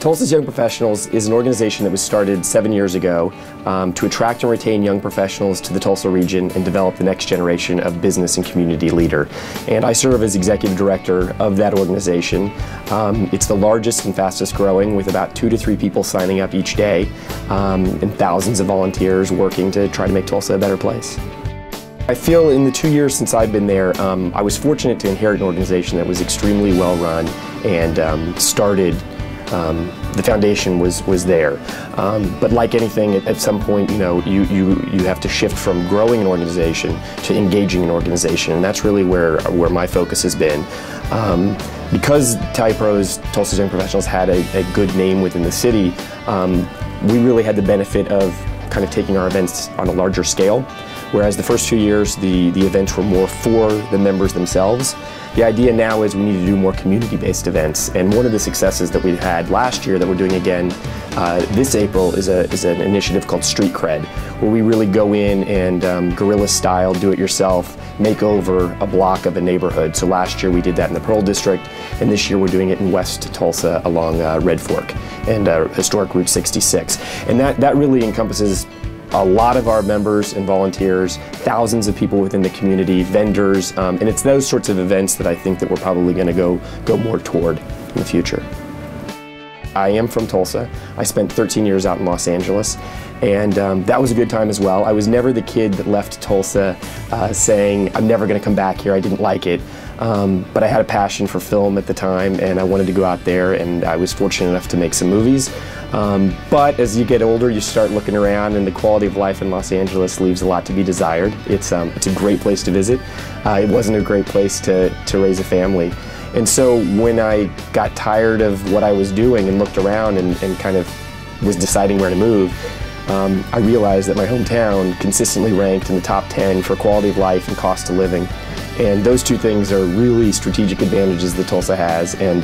Tulsa's Young Professionals is an organization that was started 7 years ago to attract and retain young professionals to the Tulsa region and develop the next generation of business and community leader. And I serve as executive director of that organization. It's the largest and fastest growing, with about 2 to 3 people signing up each day and thousands of volunteers working to try to make Tulsa a better place. I feel in the 2 years since I've been there, I was fortunate to inherit an organization that was extremely well run and started. The foundation was there, but like anything, at some point, you have to shift from growing an organization to engaging an organization, and that's really where my focus has been. Because TIPRO's, Tulsa's Young Professionals, had a good name within the city, we really had the benefit of kind of taking our events on a larger scale. Whereas the first 2 years, the events were more for the members themselves. The idea now is we need to do more community-based events, and one of the successes that we had last year that we're doing again this April is an initiative called Street Cred, where we really go in and guerrilla style, do it yourself, make over a block of a neighborhood. So last year we did that in the Pearl District, and this year we're doing it in West Tulsa along Red Fork and historic Route 66. And that really encompasses a lot of our members and volunteers, thousands of people within the community, vendors, and it's those sorts of events that I think that we're probably going to go more toward in the future. I am from Tulsa. I spent 13 years out in Los Angeles, and that was a good time as well. I was never the kid that left Tulsa saying, I'm never going to come back here, I didn't like it. But I had a passion for film at the time, and I wanted to go out there, and I was fortunate enough to make some movies. But as you get older, you start looking around, and the quality of life in Los Angeles leaves a lot to be desired. It's a great place to visit. It wasn't a great place to raise a family. And so when I got tired of what I was doing and looked around and kind of was deciding where to move, I realized that my hometown consistently ranked in the top 10 for quality of life and cost of living. And those two things are really strategic advantages that Tulsa has. And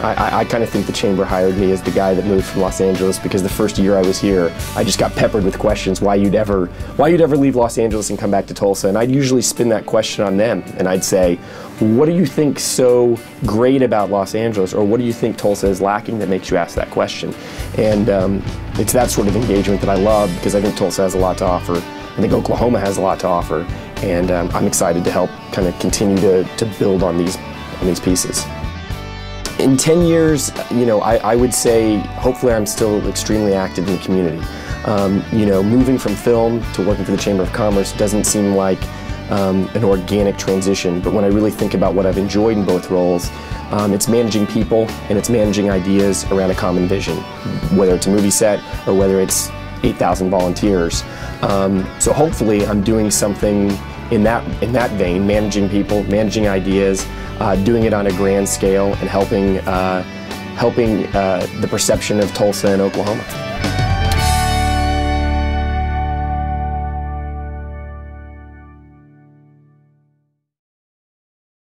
I kind of think the Chamber hired me as the guy that moved from Los Angeles, because the first year I was here, I just got peppered with questions why you'd ever leave Los Angeles and come back to Tulsa. And I'd usually spin that question on them, and I'd say, what do you think so great about Los Angeles, or what do you think Tulsa is lacking that makes you ask that question? And it's that sort of engagement that I love, because I think Tulsa has a lot to offer. I think Oklahoma has a lot to offer, and I'm excited to help kind of continue to build on these pieces. In 10 years, I would say hopefully I'm still extremely active in the community. Moving from film to working for the Chamber of Commerce doesn't seem like an organic transition, but when I really think about what I've enjoyed in both roles, it's managing people and it's managing ideas around a common vision, whether it's a movie set or whether it's 8,000 volunteers. So hopefully I'm doing something in that vein, managing people, managing ideas, doing it on a grand scale, and helping the perception of Tulsa and Oklahoma.